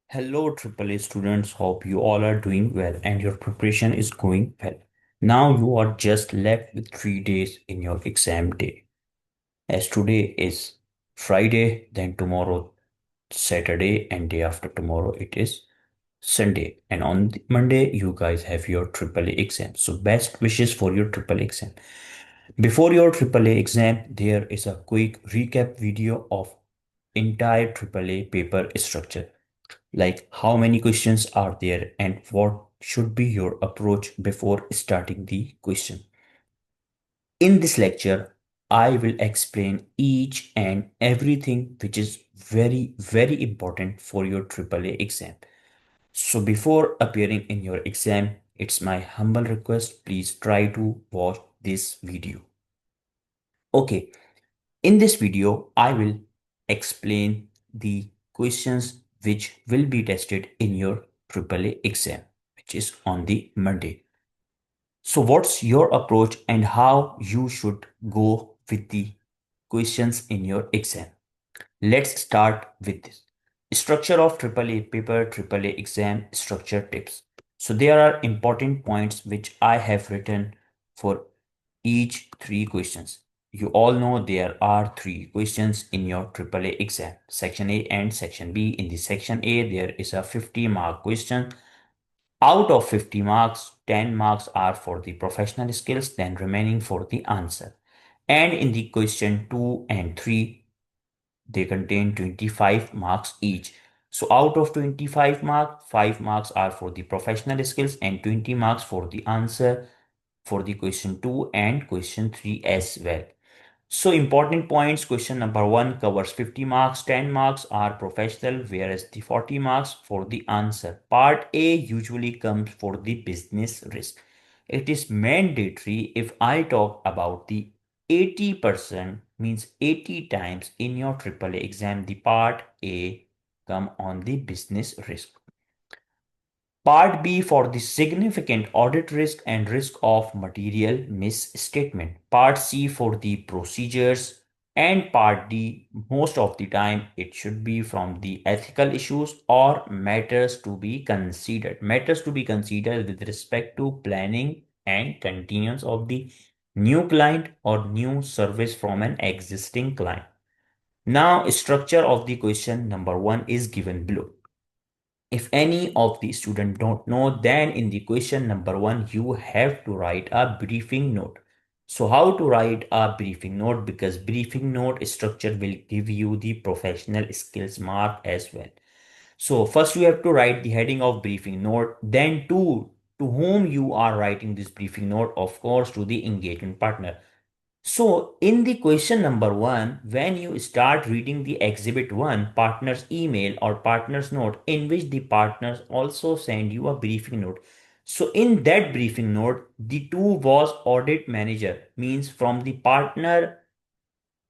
Hello, AAA students. Hope you all are doing well and your preparation is going well. Now you are just left with 3 days in your exam day. As today is Friday, then tomorrow Saturday, and day after tomorrow it is Sunday. And on Monday, you guys have your AAA exam. So best wishes for your AAA exam. Before your AAA exam, there is a quick recap video of entire AAA paper structure, like how many questions are there and what should be your approach before starting the question. In this lecture, I will explain each and everything which is very important for your AAA exam. So before appearing in your exam, it's my humble request, please try to watch this video. Okay, in this video, I will explain the questions which will be tested in your AAA exam, which is on the Monday. So what's your approach and how you should go with the questions in your exam? Let's start with this. Structure of AAA paper, AAA exam structure tips. So there are important points which I have written for each three questions. You all know there are three questions in your AAA exam, section A and section B. In the section A, there is a 50-mark question. Out of 50 marks, 10 marks are for the professional skills, then remaining for the answer. And in the question 2 and 3, they contain 25 marks each. So out of 25 marks, 5 marks are for the professional skills and 20 marks for the answer for the question 2 and question 3 as well. So important points, question number 1 covers 50 marks, 10 marks are professional, whereas the 40 marks for the answer. Part A usually comes for the business risk. It is mandatory if I talk about the 80%, means 80 times in your AAA exam, the part A come on the business risk. Part B for the significant audit risk and risk of material misstatement. Part C for the procedures. And Part D, most of the time, it should be from the ethical issues or matters to be considered. Matters to be considered with respect to planning and continuance of the new client or new service from an existing client. Now, structure of the question number 1 is given below. If any of the student don't know, then in the question number 1, you have to write a briefing note. So how to write a briefing note? Because briefing note structure will give you the professional skills mark as well. So first you have to write the heading of briefing note, then to whom you are writing this briefing note, of course, to the engagement partner. So, in the question number 1, when you start reading the exhibit 1, partner's email or partner's note, in which the partners also send you a briefing note. So, in that briefing note, the two was audit manager, means from the partner,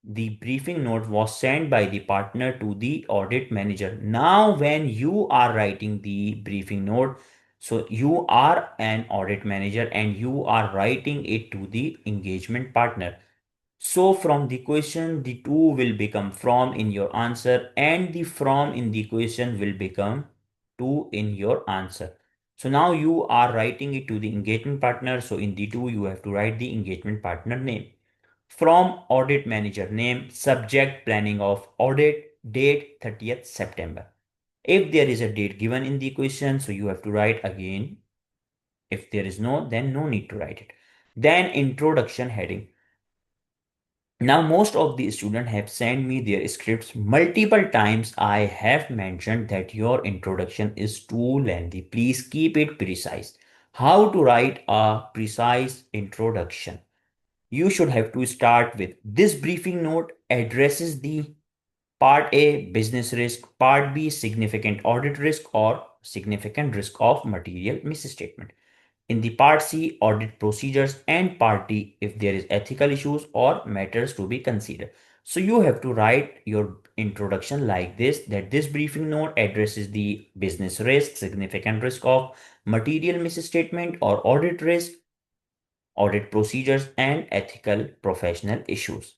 the briefing note was sent by the partner to the audit manager. Now, when you are writing the briefing note, so you are an audit manager and you are writing it to the engagement partner. So from the question, the to will become from in your answer and the from in the question will become to in your answer. So now you are writing it to the engagement partner. So in the to, you have to write the engagement partner name. From audit manager name, subject planning of audit, date 30th September. If there is a date given in the question, so you have to write again. If there is no, then no need to write it. Then introduction heading. Now, most of the students have sent me their scripts multiple times. I have mentioned that your introduction is too lengthy. Please keep it precise. How to write a precise introduction? You should have to start with this briefing note addresses the part A business risk, part B significant audit risk or significant risk of material misstatement. In the part C, audit procedures, and part D, if there is ethical issues or matters to be considered. So you have to write your introduction like this, that this briefing note addresses the business risk, significant risk of material misstatement or audit risk, audit procedures, and ethical professional issues.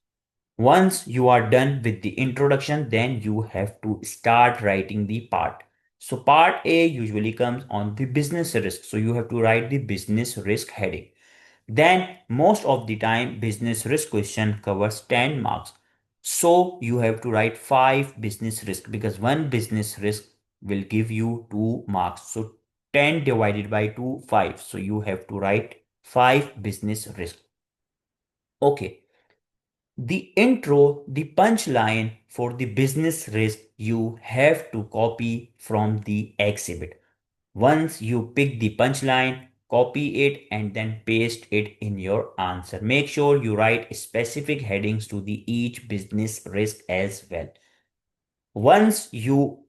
Once you are done with the introduction, then you have to start writing the part. So part A usually comes on the business risk. So you have to write the business risk heading. Then most of the time business risk question covers 10 marks. So you have to write 5 business risk because one business risk will give you 2 marks. So 10 divided by 2, 5. So you have to write 5 business risk. Okay. The intro, the punchline for the business risk you have to copy from the exhibit. Once you pick the punchline, copy it and then paste it in your answer. Make sure you write specific headings to the each business risk as well. Once you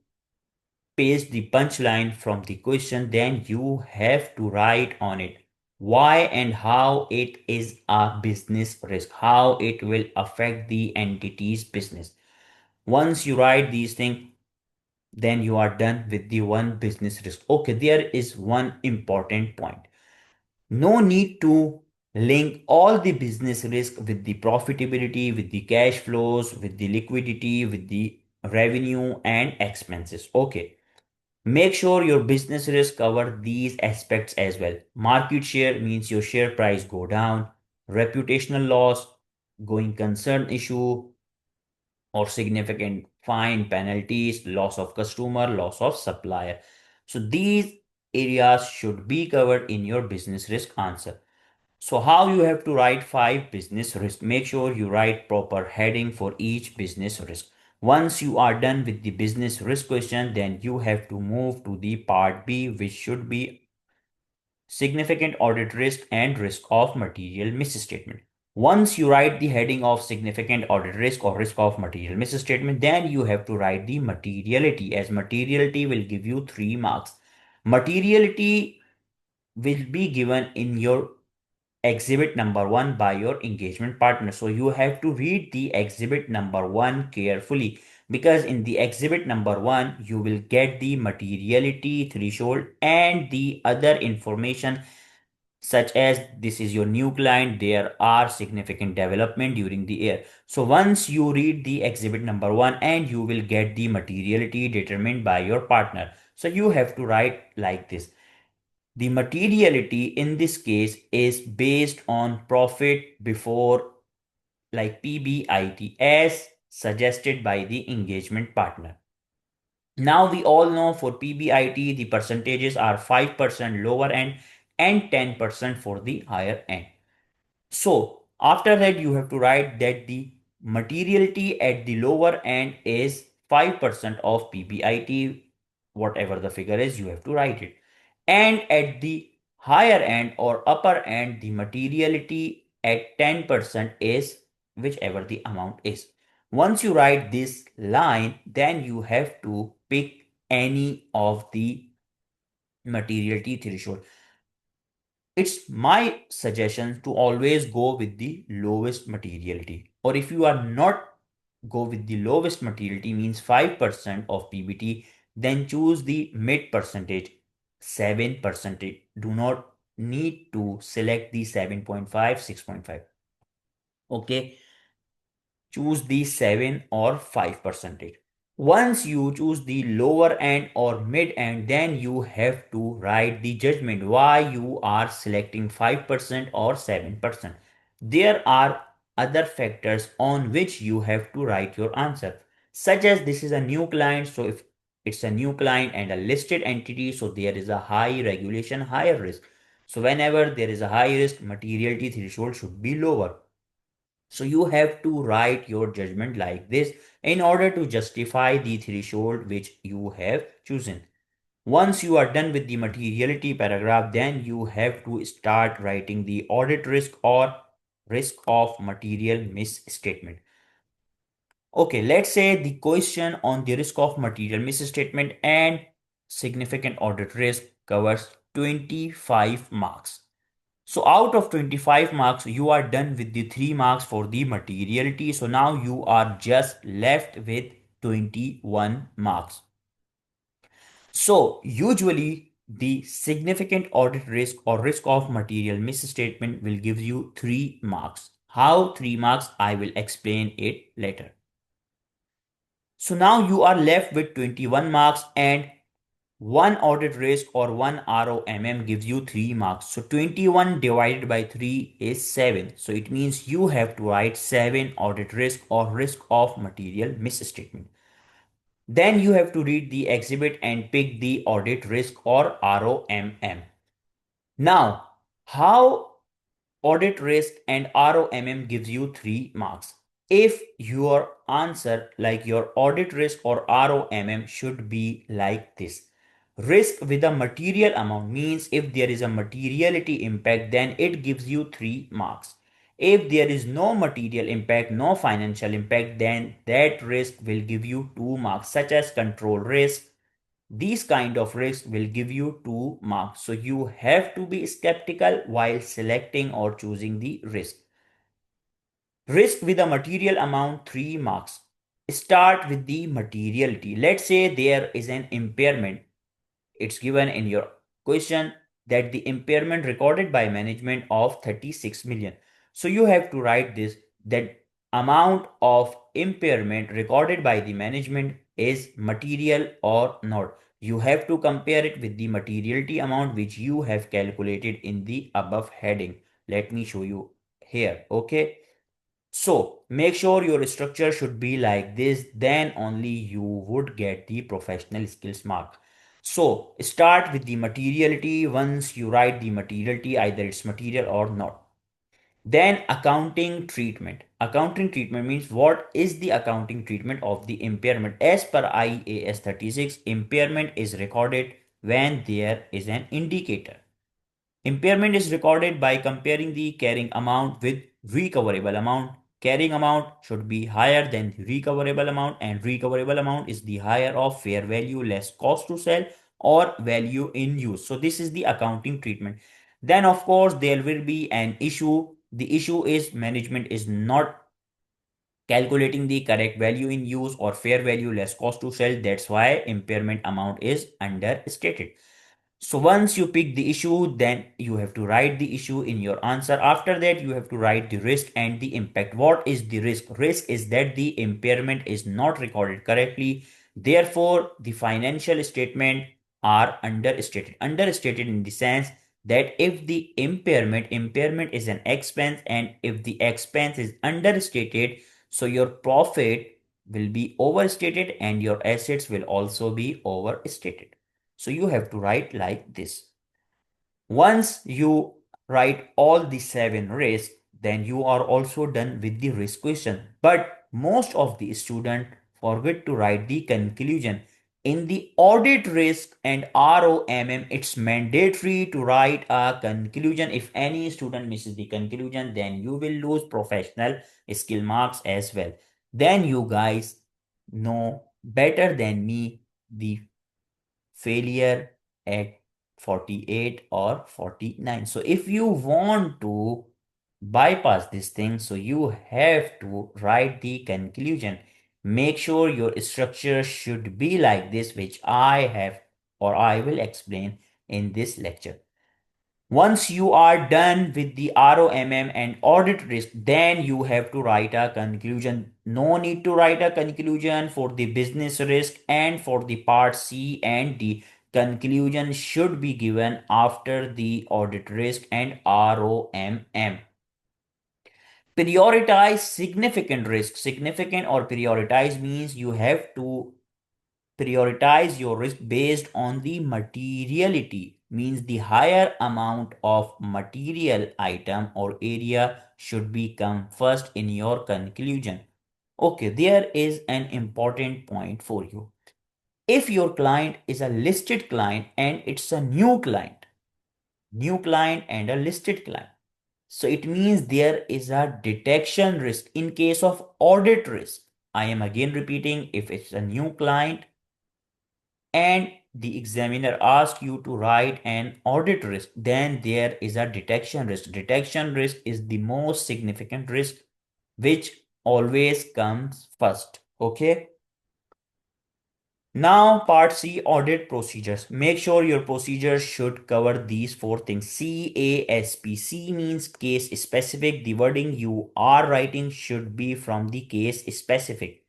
paste the punchline from the question, then you have to write on it why and how it is a business risk, how it will affect the entity's business. Once you write these things, then you are done with the one business risk. Okay, there is one important point. No need to link all the business risk with the profitability, with the cash flows, with the liquidity, with the revenue and expenses. Okay. Make sure your business risk cover these aspects as well. Market share means your share price go down, reputational loss, going concern issue, or significant fine penalties, loss of customer, loss of supplier. So these areas should be covered in your business risk answer. So how you have to write 5 business risk? Make sure you write proper heading for each business risk. Once you are done with the business risk question, then you have to move to the part B, which should be significant audit risk and risk of material misstatement. Once you write the heading of significant audit risk or risk of material misstatement, then you have to write the materiality, as materiality will give you 3 marks. Materiality will be given in your exhibit number 1 by your engagement partner. So you have to read the exhibit number 1 carefully, because in the exhibit number 1 you will get the materiality threshold and the other information, such as this is your new client, there are significant development during the year. So once you read the exhibit number 1, and you will get the materiality determined by your partner. So you have to write like this: the materiality in this case is based on profit before, like PBIT, as suggested by the engagement partner. Now we all know for PBIT the percentages are 5% lower end and 10% for the higher end. So after that you have to write that the materiality at the lower end is 5% of PBIT, whatever the figure is, you have to write it. And at the higher end or upper end, the materiality at 10% is whichever the amount is. Once you write this line, then you have to pick any of the materiality threshold. It's my suggestion to always go with the lowest materiality. Or if you are not go with the lowest materiality, means 5% of PBT, then choose the mid percentage, 7%. Do not need to select the 7.5, 6.5. Okay, choose the 7 or 5 percentage. Once you choose the lower end or mid end, then you have to write the judgment why you are selecting 5% or 7%. There are other factors on which you have to write your answer, such as this is a new client. So if it's a new client and a listed entity, so there is a high regulation, higher risk. So whenever there is a high risk, materiality threshold should be lower. So you have to write your judgment like this in order to justify the threshold which you have chosen. Once you are done with the materiality paragraph, then you have to start writing the audit risk or risk of material misstatement. Okay, let's say the question on the risk of material misstatement and significant audit risk covers 25 marks. So out of 25 marks, you are done with the 3 marks for the materiality. So now you are just left with 21 marks. So usually the significant audit risk or risk of material misstatement will give you 3 marks. How 3 marks? I will explain it later. So now you are left with 21 marks, and One audit risk or one ROMM gives you 3 marks. So 21 divided by 3 is 7. So it means you have to write 7 audit risk or risk of material misstatement. Then you have to read the exhibit and pick the audit risk or ROMM. Now, how audit risk and ROMM gives you 3 marks? If your answer like your audit risk or ROMM should be like this. Risk with a material amount means if there is a materiality impact, then it gives you 3 marks. If there is no material impact, no financial impact, then that risk will give you 2 marks, such as control risk. These kind of risks will give you 2 marks. So you have to be skeptical while selecting or choosing the risk. Risk with a material amount 3 marks. Start with the materiality. Let's say there is an impairment. It's given in your question that the impairment recorded by management of 36 million. So you have to write this, that amount of impairment recorded by the management is material or not. You have to compare it with the materiality amount which you have calculated in the above heading. Let me show you here. Okay. So make sure your structure should be like this, then only you would get the professional skills mark. So start with the materiality. Once you write the materiality, either it's material or not. Then accounting treatment. Accounting treatment means what is the accounting treatment of the impairment. As per IAS 36, impairment is recorded when there is an indicator. Impairment is recorded by comparing the carrying amount with recoverable amount. Carrying amount should be higher than the recoverable amount, and recoverable amount is the higher of fair value less cost to sell or value in use. So this is the accounting treatment. Then of course there will be an issue. The issue is management is not calculating the correct value in use or fair value less cost to sell. That's why impairment amount is understated. So once you pick the issue, then you have to write the issue in your answer. After that, you have to write the risk and the impact. What is the risk? Risk is that the impairment is not recorded correctly. Therefore, the financial statement are understated. Understated in the sense that if the impairment is an expense, and if the expense is understated, so your profit will be overstated and your assets will also be overstated. So you have to write like this. Once you write all the 7 risks, then you are also done with the risk question. But most of the student forget to write the conclusion. In the audit risk and ROMM, it's mandatory to write a conclusion. If any student misses the conclusion, then you will lose professional skill marks as well. Then you guys know better than me the failure at 48 or 49. So if you want to bypass this thing, so you have to write the conclusion. Make sure your structure should be like this, which I have or I will explain in this lecture. Once you are done with the ROMM and audit risk, then you have to write a conclusion. No need to write a conclusion for the business risk and for the part C and D. Conclusion should be given after the audit risk and ROMM. Prioritize significant risk. Significant or prioritize means you have to prioritize your risk based on the materiality, means the higher amount of material item or area should be come first in your conclusion. Okay, there is an important point for you. If your client is a listed client and it's a new client and a listed client, so it means there is a detection risk in case of audit risk. I am again repeating, if it's a new client and the examiner asks you to write an audit risk, then there is a detection risk. Detection risk is the most significant risk which always comes first. Okay. Now, part C, audit procedures. Make sure your procedures should cover these 4 things. CASP. C means case specific. The wording you are writing should be from the case specific.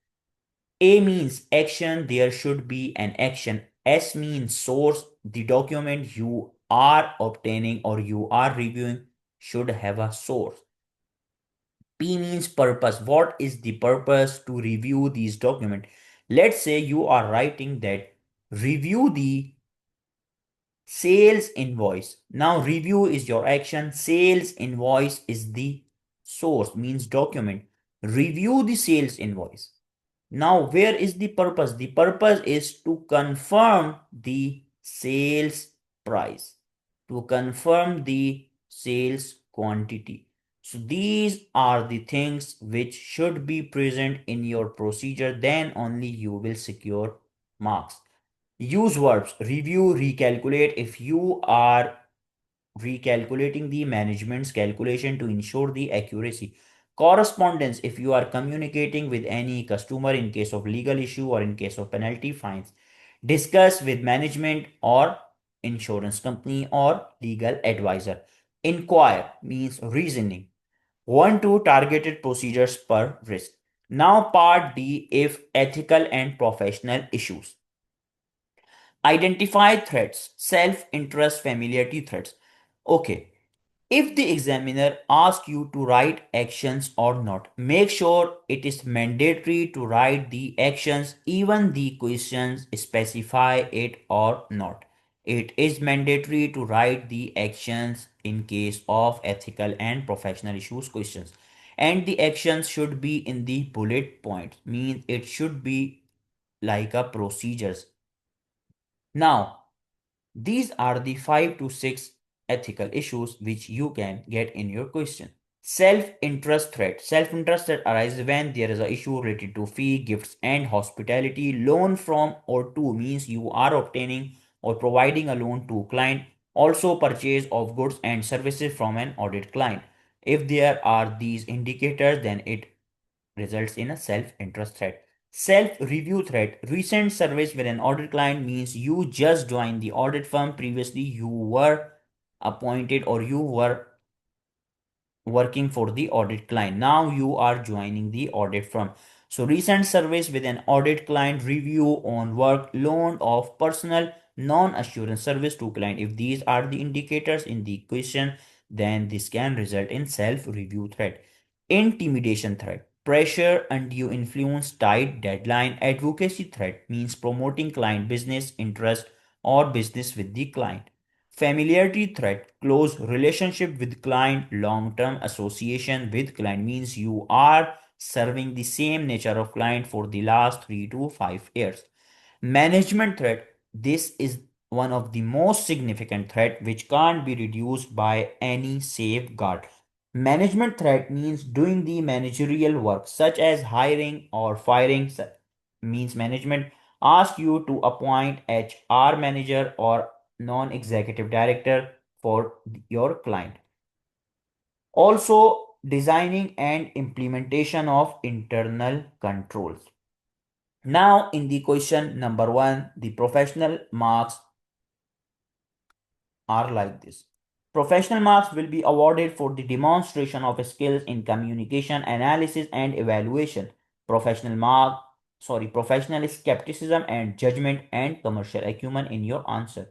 A means action. There should be an action. S means source. The document you are obtaining or you are reviewing should have a source. P means purpose. What is the purpose to review these documents? Let's say you are writing that review the sales invoice. Now review is your action. Sales invoice is the source, means document. Review the sales invoice. Now where is the purpose? The purpose is to confirm the sales price, to confirm the sales quantity. So these are the things which should be present in your procedure, then only you will secure marks. Use verbs review, recalculate. If you are recalculating the management's calculation to ensure the accuracy. Correspondence, if you are communicating with any customer in case of legal issue or in case of penalty fines. Discuss with management or insurance company or legal advisor. Inquire means reasoning. 1 to targeted procedures per risk. Now part D, if ethical and professional issues. Identify threats, self-interest, familiarity threats. Okay, if the examiner asks you to write actions or not, make sure it is mandatory to write the actions, even the questions specify it or not. It is mandatory to write the actions in case of ethical and professional issues questions. And the actions should be in the bullet points, means it should be like a procedures. Now, these are the 5 to 6 ethical issues which you can get in your question. Self-interest threat. Self-interest threat arises when there is an issue related to fee, gifts, and hospitality. Loan from or to means you are obtaining or providing a loan to client. Also purchase of goods and services from an audit client. If there are these indicators, then it results in a self-interest threat. Self-review threat. Recent service with an audit client means you just joined the audit firm. Previously, you were appointed or you were working for the audit client. Now you are joining the audit firm. So recent service with an audit client, review on work, loan of personal non-assurance service to client. If these are the indicators in the question, then this can result in self-review threat. Intimidation threat. Pressure, undue influence, tight deadline. Advocacy threat means promoting client business interest or business with the client. Familiarity threat, close relationship with client, long-term association with client means you are serving the same nature of client for the last 3 to 5 years. Management threat, this is one of the most significant threat which can't be reduced by any safeguard. Management threat means doing the managerial work such as hiring or firing means management ask you to appoint HR manager or non-executive director for your client. Also, designing and implementation of internal controls. Now, in the question number 1, the professional marks are like this. Professional marks will be awarded for the demonstration of skills in communication, analysis, and evaluation. Professional skepticism and judgment and commercial acumen in your answer.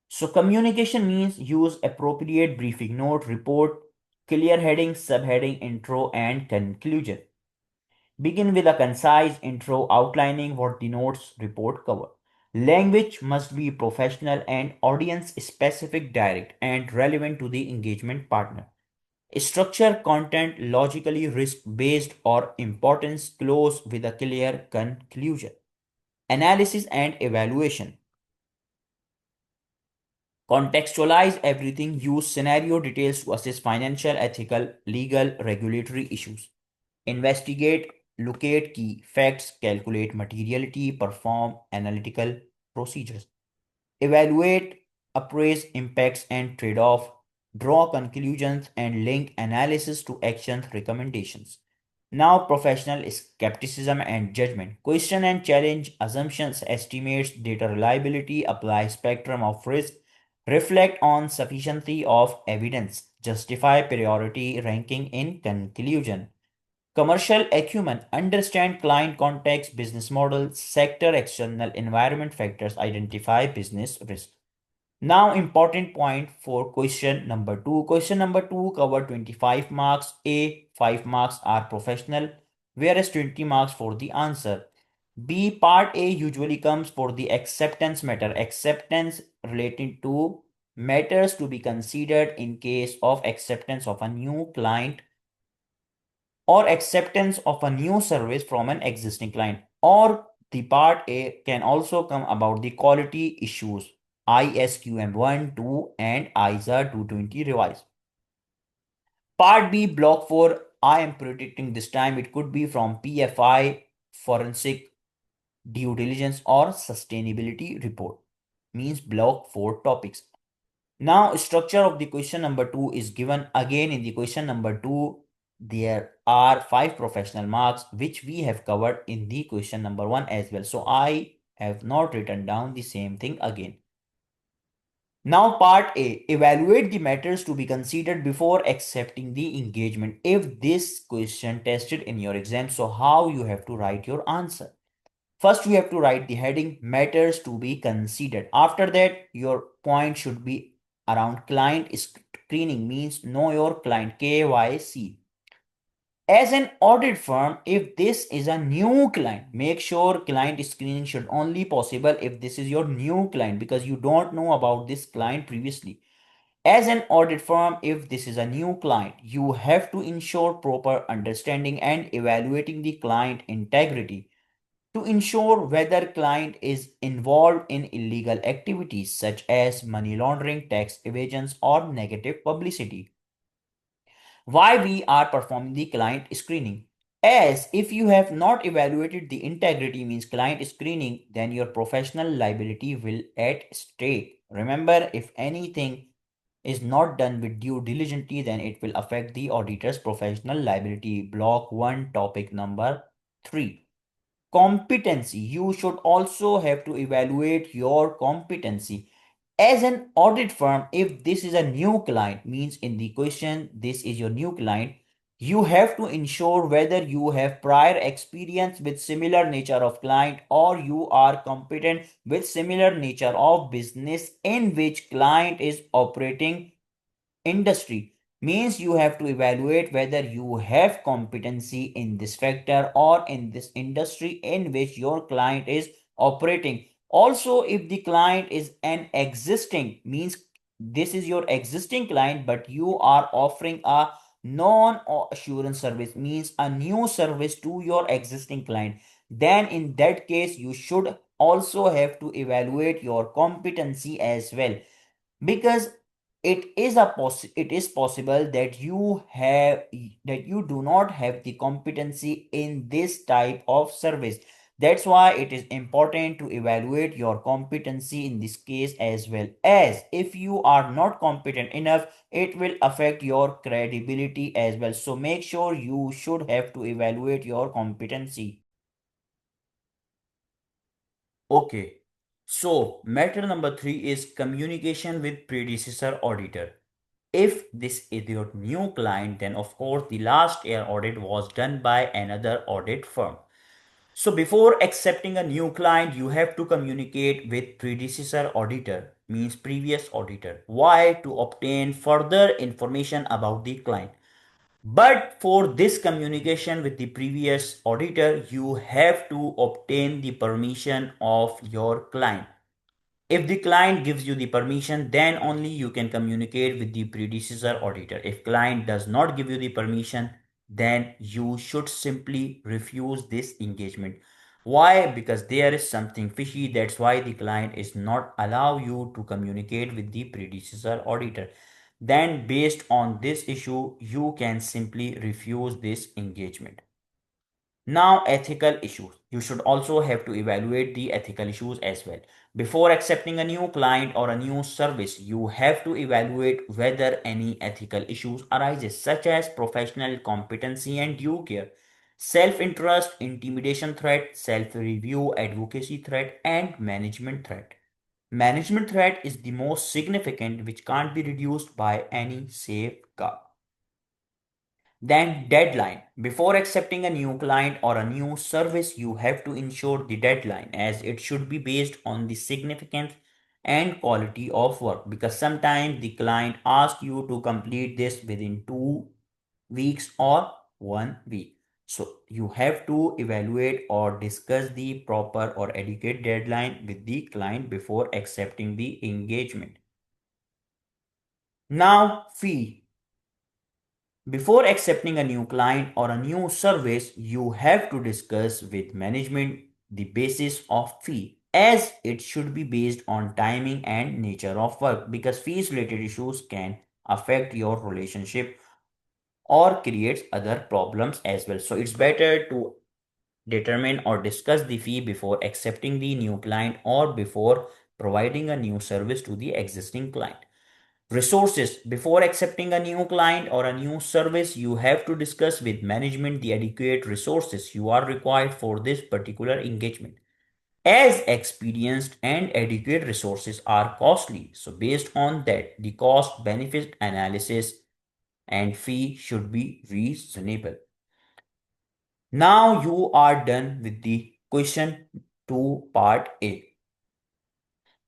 So communication means use appropriate briefing note, report, clear heading, subheading, intro, and conclusion. Begin with a concise intro outlining what the notes report cover. Language must be professional and audience specific, direct, and relevant to the engagement partner. Structure content logically, risk based, or importance close with a clear conclusion. Analysis and evaluation. Contextualize everything, use scenario details to assess financial, ethical, legal, regulatory issues. Investigate, locate key facts, calculate materiality, perform analytical procedures. Evaluate, appraise impacts and trade-off, draw conclusions and link analysis to action recommendations. Now, professional skepticism and judgment. Question and challenge assumptions, estimates, data reliability, apply spectrum of risk, reflect on sufficiency of evidence, justify priority ranking in conclusion. Commercial acumen, understand client context, business model, sector, external environment factors, identify business risk. Now, important point for question number two. Question number two cover 25 marks. A, 5 marks are professional, whereas 20 marks for the answer. B, part A usually comes for the acceptance matter. Acceptance relating to matters to be considered in case of acceptance of a new client or acceptance of a new service from an existing client. Or the part A can also come about the quality issues ISQM 1, 2 and ISA 220 revised. Part B, block 4, I am predicting this time it could be from PFI, forensic due diligence or sustainability report. Means block 4 topics. Now, structure of the question number 2 is given again in the question number 2. There are 5 professional marks which we have covered in the question number 1 as well. So, I have not written down the same thing again. Now, part A, evaluate the matters to be considered before accepting the engagement. If this question tested in your exam, so how you have to write your answer? First, you have to write the heading matters to be considered. After that, your point should be around client screening, means know your client, KYC. As an audit firm, if this is a new client, make sure client screening should only possible if this is your new client because you don't know about this client previously. As an audit firm, if this is a new client, you have to ensure proper understanding and evaluating the client integrity to ensure whether client is involved in illegal activities such as money laundering, tax evasions, or negative publicity. Why we are performing the client screening? As if you have not evaluated the integrity means client screening, then your professional liability will at stake. Remember, if anything is not done with due diligence, then it will affect the auditor's professional liability. Block 1, topic number 3. Competency. You should also have to evaluate your competency. As an audit firm, if this is a new client, means in the question, this is your new client, you have to ensure whether you have prior experience with similar nature of client or you are competent with similar nature of business in which client is operating industry. Means you have to evaluate whether you have competency in this factor or in this industry in which your client is operating. Also, if the client is an existing, means this is your existing client but you are offering a non assurance service, means a new service to your existing client, then in that case you should also have to evaluate your competency as well, because it is possible that you do not have the competency in this type of service. That's why it is important to evaluate your competency in this case, as well as if you are not competent enough, it will affect your credibility as well. So make sure you should have to evaluate your competency. Okay, so matter number 3 is communication with predecessor auditor. If this is your new client, then of course the last year audit was done by another audit firm. So before accepting a new client, you have to communicate with predecessor auditor, means previous auditor. Why? To obtain further information about the client. But for this communication with the previous auditor, you have to obtain the permission of your client. If the client gives you the permission, then only you can communicate with the predecessor auditor. If client does not give you the permission, then you should simply refuse this engagement. Why? Because there is something fishy. That's why the client is not allow you to communicate with the predecessor auditor. Then based on this issue, you can simply refuse this engagement. Now, ethical issues. You should also have to evaluate the ethical issues as well. Before accepting a new client or a new service, you have to evaluate whether any ethical issues arises, such as professional competency and due care, self-interest, intimidation threat, self-review, advocacy threat, and management threat. Management threat is the most significant, which can't be reduced by any safeguard. Then deadline. Before accepting a new client or a new service, you have to ensure the deadline as it should be based on the significance and quality of work, because sometimes the client asks you to complete this within 2 weeks or 1 week. So you have to evaluate or discuss the proper or adequate deadline with the client before accepting the engagement. Now, fee. Before accepting a new client or a new service, you have to discuss with management the basis of fee, as it should be based on timing and nature of work, because fees related issues can affect your relationship or creates other problems as well. So it's better to determine or discuss the fee before accepting the new client or before providing a new service to the existing client. Resources. Before accepting a new client or a new service, you have to discuss with management the adequate resources you are required for this particular engagement, as experienced and adequate resources are costly. So based on that, the cost benefit analysis and fee should be reasonable. Now you are done with the question 2 part A.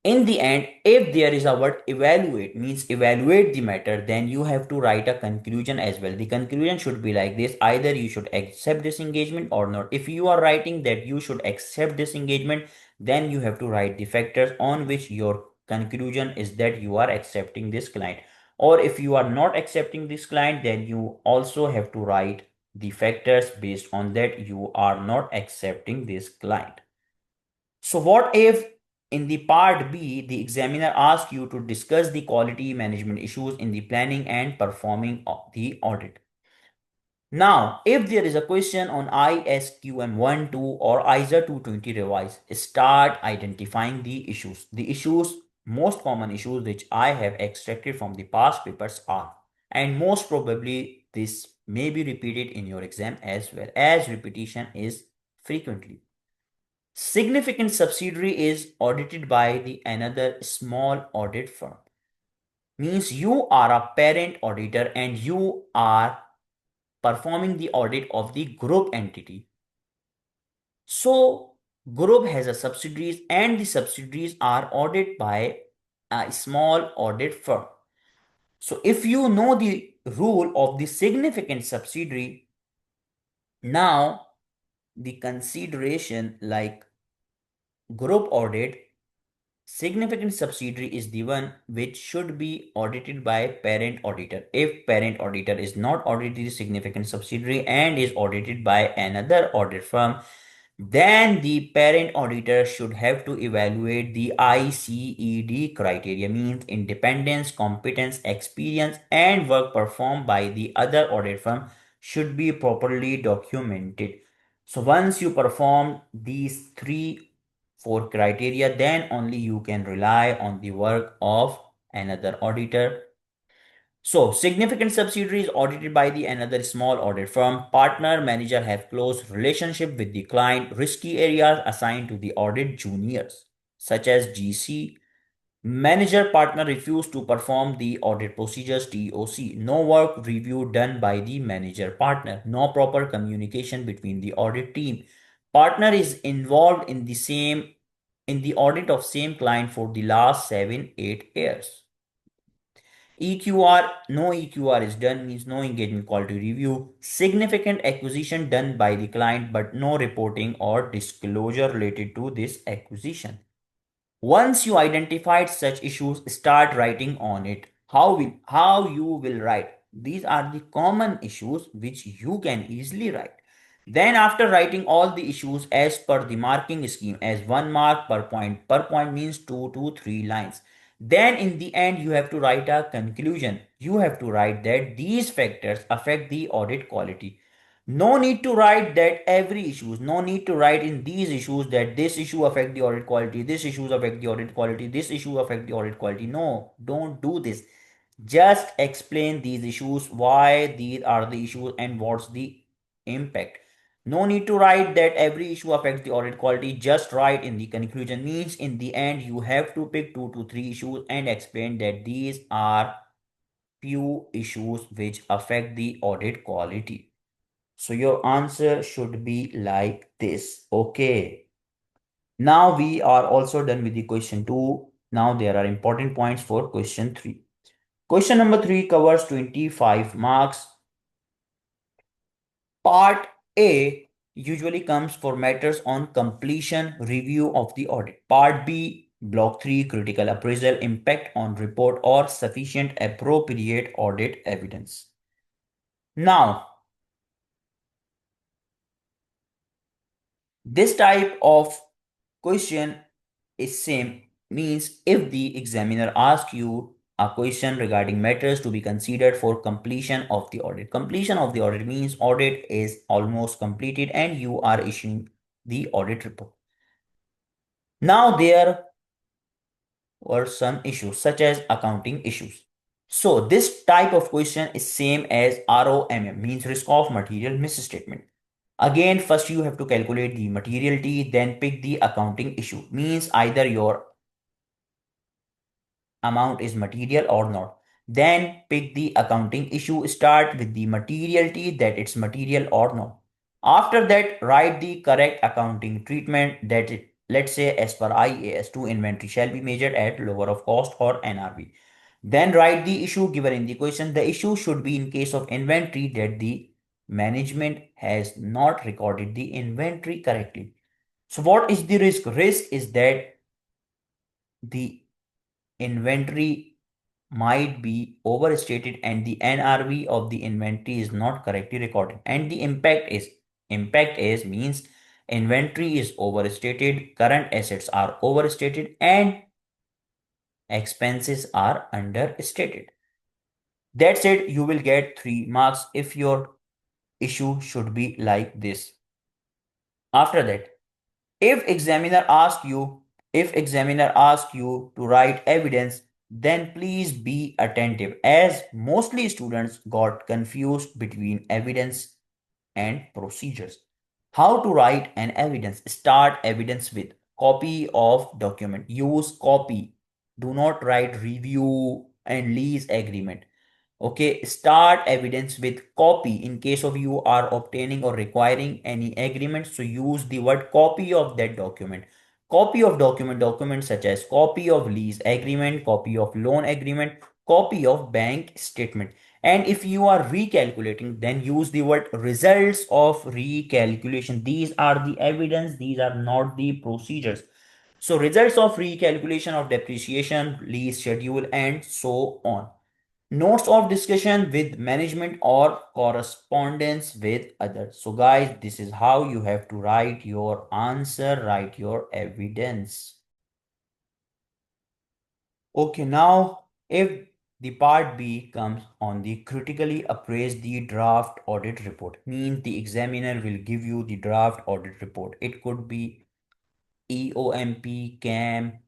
In the end, if there is a word evaluate means evaluate the matter, then you have to write a conclusion as well. The conclusion should be like this: either you should accept this engagement or not. If you are writing that you should accept this engagement, then you have to write the factors on which your conclusion is that you are accepting this client. Or if you are not accepting this client, then you also have to write the factors based on that you are not accepting this client. So what if in the part B, the examiner asks you to discuss the quality management issues in the planning and performing of the audit? Now, if there is a question on ISQM 1, 2 or ISA 220 revise, start identifying the issues. The issues, most common issues which I have extracted from the past papers are, and most probably this may be repeated in your exam as well, as repetition is frequently. Significant subsidiary is audited by the another small audit firm. Means you are a parent auditor and you are performing the audit of the group entity. So group has a subsidiaries and the subsidiaries are audited by a small audit firm. So if you know the rule of the significant subsidiary, now the consideration like group audit, significant subsidiary is the one which should be audited by parent auditor. If parent auditor is not audited significant subsidiary and is audited by another audit firm, then the parent auditor should have to evaluate the ICED criteria, means independence, competence, experience, and work performed by the other audit firm should be properly documented. So once you perform these three, four criteria, then only you can rely on the work of another auditor. So, significant subsidiaries audited by the another small audit firm. Partner manager have close relationship with the client. Risky areas assigned to the audit juniors, such as GC. Manager partner refuse to perform the audit procedures TOC. No work review done by the manager partner. No proper communication between the audit team. Partner is involved in the audit of same client for the last 7-8 years. EQR, no EQR is done means no engagement quality review. Significant acquisition done by the client but no reporting or disclosure related to this acquisition. Once you identified such issues, start writing on it. How you will write? These are the common issues which you can easily write. Then after writing all the issues as per the marking scheme as 1 mark per point means 2 to 3 lines. Then in the end you have to write a conclusion. You have to write that these factors affect the audit quality. No need to write that every issues. No need to write in these issues that this issue affect the audit quality, this issues affect the audit quality, this issue affect the audit quality. No, don't do this. Just explain these issues, why these are the issues and what's the impact. No need to write that every issue affects the audit quality. Just write in the conclusion means in the end you have to pick 2 to 3 issues and explain that these are few issues which affect the audit quality. So your answer should be like this. Okay. Now we are also done with the question 2. Now there are important points for question 3. Question number 3 covers 25 marks. Part A usually comes for matters on completion review of the audit. Part B, Block 3, critical appraisal, impact on report or sufficient appropriate audit evidence. Now, this type of question is same, means if the examiner asks you a question regarding matters to be considered for completion of the audit. Completion of the audit means audit is almost completed and you are issuing the audit report. Now there were some issues such as accounting issues. So this type of question is same as ROMM, means risk of material misstatement. Again, first you have to calculate the materiality, then pick the accounting issue, means either your amount is material or not. Then pick the accounting issue, start with the materiality, that it's material or not. After that, write the correct accounting treatment, that let's say as per IAS2 inventory shall be measured at lower of cost or NRV. Then write the issue given in the question. The issue should be in case of inventory that the management has not recorded the inventory correctly. So what is the risk? Risk is that the inventory might be overstated and the NRV of the inventory is not correctly recorded. And the impact is means inventory is overstated, current assets are overstated, and expenses are understated. That's it. You will get 3 marks if your issue should be like this. After that, if examiner asks you, to write evidence, then please be attentive as mostly students got confused between evidence and procedures. How to write an evidence? Start evidence with copy of document. Use copy. Do not write review and lease agreement. Okay, start evidence with copy in case of you are obtaining or requiring any agreement. So use the word copy of that document. Copy of document such as copy of lease agreement, copy of loan agreement, copy of bank statement. And if you are recalculating, then use the word results of recalculation. These are the evidence, these are not the procedures. So results of recalculation of depreciation, lease schedule, and so on. Notes of discussion with management or correspondence with others. So guys, this is how you have to write your answer, write your evidence. Okay, now if the part B comes on the critically appraise the draft audit report, means the examiner will give you the draft audit report. It could be EOMP, CAM,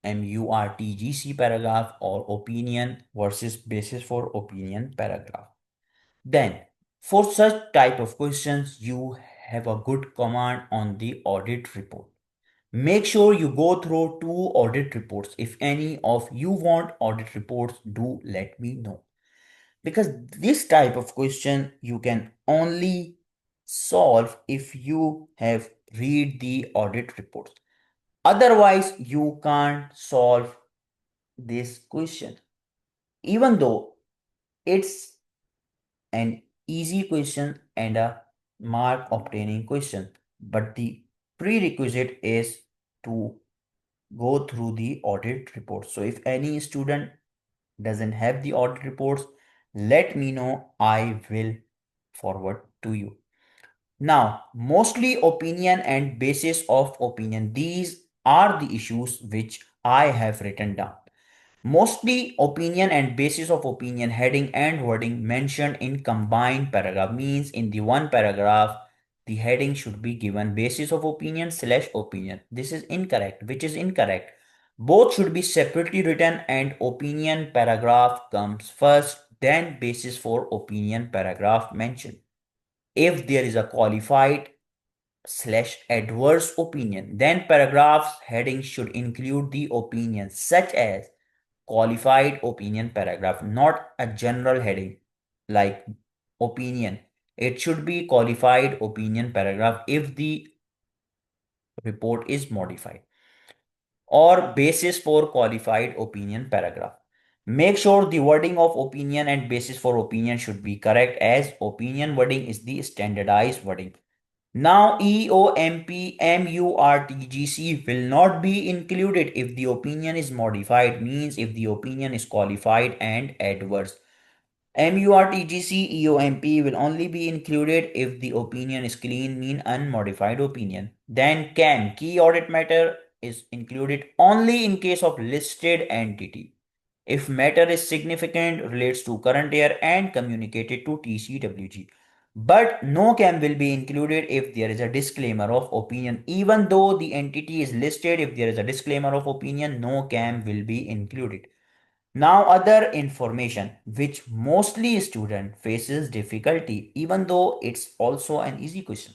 MURTGC paragraph or opinion versus basis for opinion paragraph. Then, for such type of questions, you have a good command on the audit report. Make sure you go through 2 audit reports. If any of you want audit reports, do let me know. Because this type of question you can only solve if you have read the audit reports. Otherwise, you can't solve this question. Even though it's an easy question and a mark obtaining question, but the prerequisite is to go through the audit report. So if any student doesn't have the audit reports, let me know, I will forward to you. Now, mostly opinion and basis of opinion, these are the issues which I have written down. Mostly opinion and basis of opinion heading and wording mentioned in combined paragraph, means in the one paragraph the heading should be given basis of opinion slash opinion. This is incorrect. Which is incorrect? Both should be separately written and opinion paragraph comes first, then basis for opinion paragraph mentioned. If there is a qualified slash adverse opinion, then paragraph's heading should include the opinions such as qualified opinion paragraph, not a general heading like opinion. It should be qualified opinion paragraph if the report is modified, or basis for qualified opinion paragraph. Make sure the wording of opinion and basis for opinion should be correct, as opinion wording is the standardized wording. Now, EOMP MURTGC will not be included if the opinion is modified, means if the opinion is qualified and adverse. MURTGC EOMP will only be included if the opinion is clean, mean unmodified opinion. Then CAM, key audit matter, is included only in case of listed entity. If matter is significant, relates to current year and communicated to TCWG. But no CAM will be included if there is a disclaimer of opinion. Even though the entity is listed, if there is a disclaimer of opinion, no CAM will be included. Now, other information which mostly student faces difficulty, even though it's also an easy question.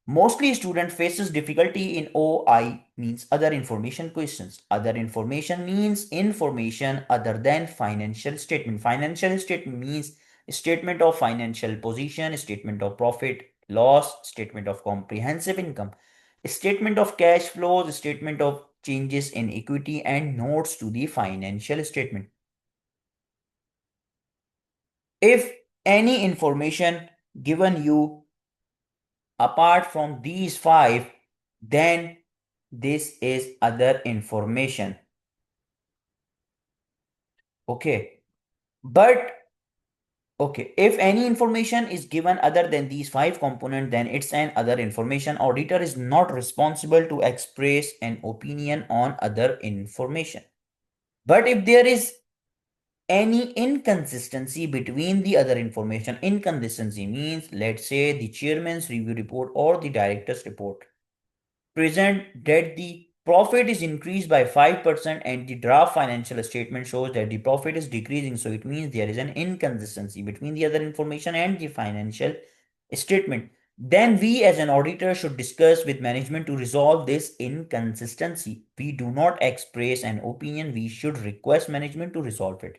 Mostly student faces difficulty in OI, means other information questions. Other information means information other than financial statement. Financial statement means statement of financial position, statement of profit, loss, statement of comprehensive income, statement of cash flows, statement of changes in equity, and notes to the financial statement. If any information given you apart from these five, then this is other information. Okay. But okay, if any information is given other than these five components, then it's an other information. Auditor is not responsible to express an opinion on other information. But if there is any inconsistency between the other information, inconsistency means, let's say, the chairman's review report or the director's report present that the profit is increased by 5% and the draft financial statement shows that the profit is decreasing. So it means there is an inconsistency between the other information and the financial statement. Then we as an auditor should discuss with management to resolve this inconsistency. We do not express an opinion, we should request management to resolve it.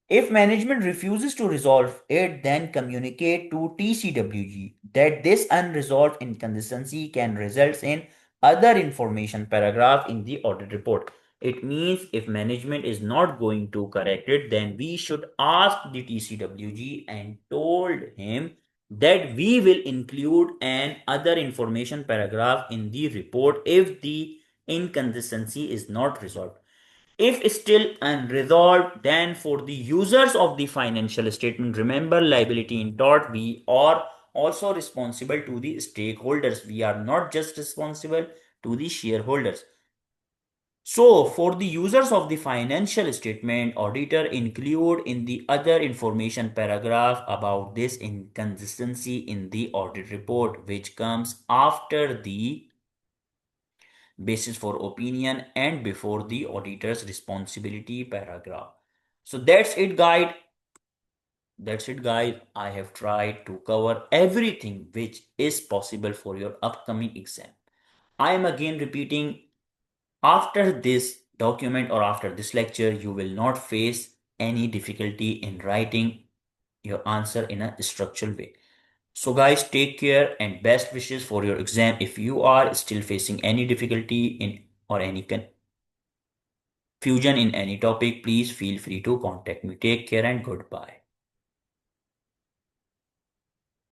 If management refuses to resolve it, then communicate to TCWG that this unresolved inconsistency can result in other information paragraph in the audit report. It means if management is not going to correct it, then we should ask the TCWG and told him that we will include an other information paragraph in the report if the inconsistency is not resolved. If still unresolved, then for the users of the financial statement, remember liability in tort, we are also responsible to the stakeholders. We are not just responsible to the shareholders. So, for the users of the financial statement, auditor include in the other information paragraph about this inconsistency in the audit report, which comes after the basis for opinion and before the auditor's responsibility paragraph. So that's it guys. I have tried to cover everything which is possible for your upcoming exam. I am again repeating, after this document or after this lecture you will not face any difficulty in writing your answer in a structural way. So guys, take care and best wishes for your exam. If you are still facing any difficulty in or any confusion in any topic, please feel free to contact me. Take care and goodbye.